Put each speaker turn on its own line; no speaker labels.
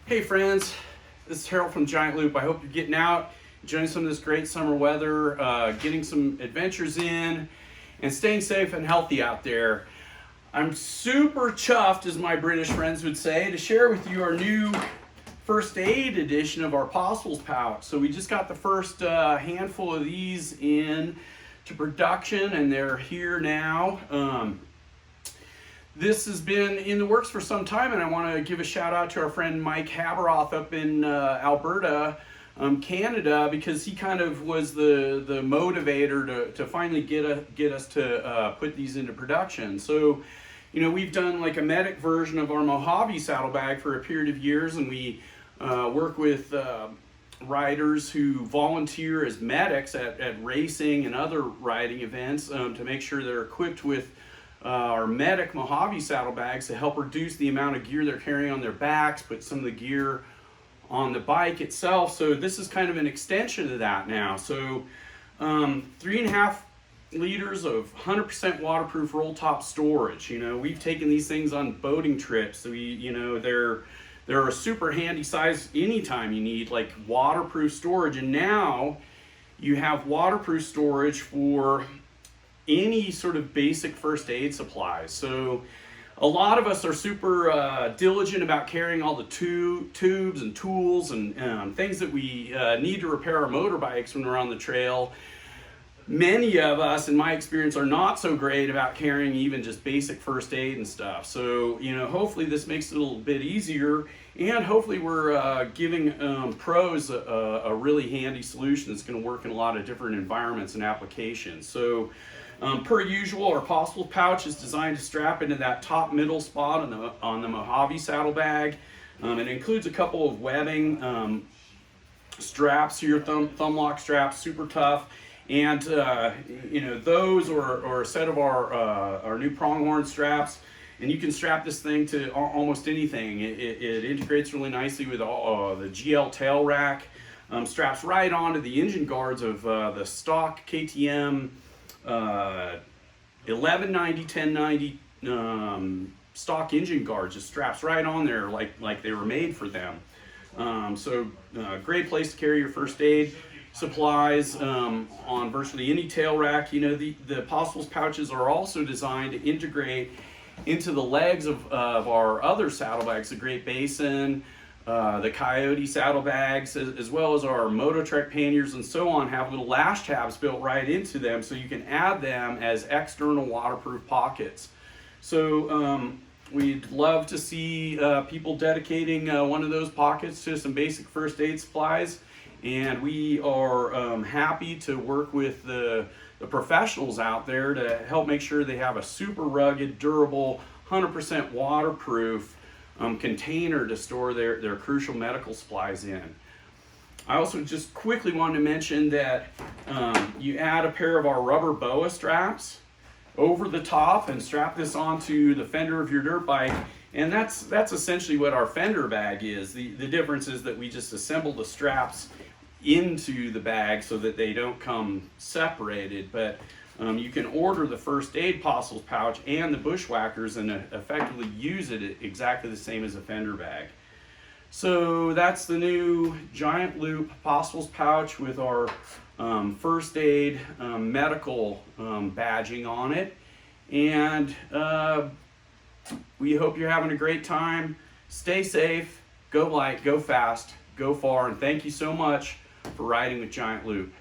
Hey friends, this is Harold from Giant Loop. I hope you're getting out, enjoying some of this great summer weather, getting some adventures in, and staying safe and healthy out there. I'm super chuffed, as my British friends would say, to share with you our new first aid edition of our Possibles pouch. So we just got the first handful of these in to production, and they're here now. This has been in the works for some time, and I want to give a shout out to our friend Mike Haberoth up in Alberta, Canada, because he kind of was the motivator to finally get us to put these into production. So, you know, we've done like a medic version of our Mojave saddlebag for a period of years, and we work with riders who volunteer as medics at racing and other riding events to make sure they're equipped with our medic Mojave saddlebags to help reduce the amount of gear they're carrying on their backs, put some of the gear on the bike itself. So this is kind of an extension of that now. So 3.5 liters of 100% waterproof roll top storage. You know, we've taken these things on boating trips. So they're a super handy size anytime you need like waterproof storage. And now you have waterproof storage for any sort of basic first aid supplies. So a lot of us are super diligent about carrying all the tubes and tools and things that we need to repair our motorbikes when we're on the trail. Many of us, in my experience, are not so great about carrying even just basic first aid and stuff. So, you know, hopefully this makes it a little bit easier, and hopefully we're giving pros a really handy solution that's going to work in a lot of different environments and applications. So per usual, our Possibles pouch is designed to strap into that top middle spot on the Mojave saddlebag. It includes a couple of webbing straps here, thumb lock straps, super tough. And you know, those or a set of our new pronghorn straps, and you can strap this thing to almost anything. It integrates really nicely with the GL tail rack. Straps right onto the engine guards of the stock KTM 1190, 1090 stock engine guards. Just straps right on there like they were made for them. So great place to carry your first aid supplies on virtually any tail rack. You know, the Possibles pouches are also designed to integrate into the legs of our other saddlebags, the Great Basin, the Coyote saddlebags, as well as our Mototrek panniers and so on, have little lash tabs built right into them, so you can add them as external waterproof pockets. So we'd love to see people dedicating one of those pockets to some basic first aid supplies, and we are happy to work with the professionals out there to help make sure they have a super rugged, durable, 100% waterproof container to store their crucial medical supplies in. I also just quickly wanted to mention that you add a pair of our rubber boa straps over the top and strap this onto the fender of your dirt bike, and that's essentially what our fender bag is. The difference is that we just assemble the straps into the bag so that they don't come separated, but you can order the first aid Possibles pouch and the Bushwhackers and effectively use it exactly the same as a fender bag. So that's the new Giant Loop Possibles pouch with our first aid medical badging on it. And we hope you're having a great time. Stay safe, go light, go fast, go far, and thank you so much for riding with Giant Loop.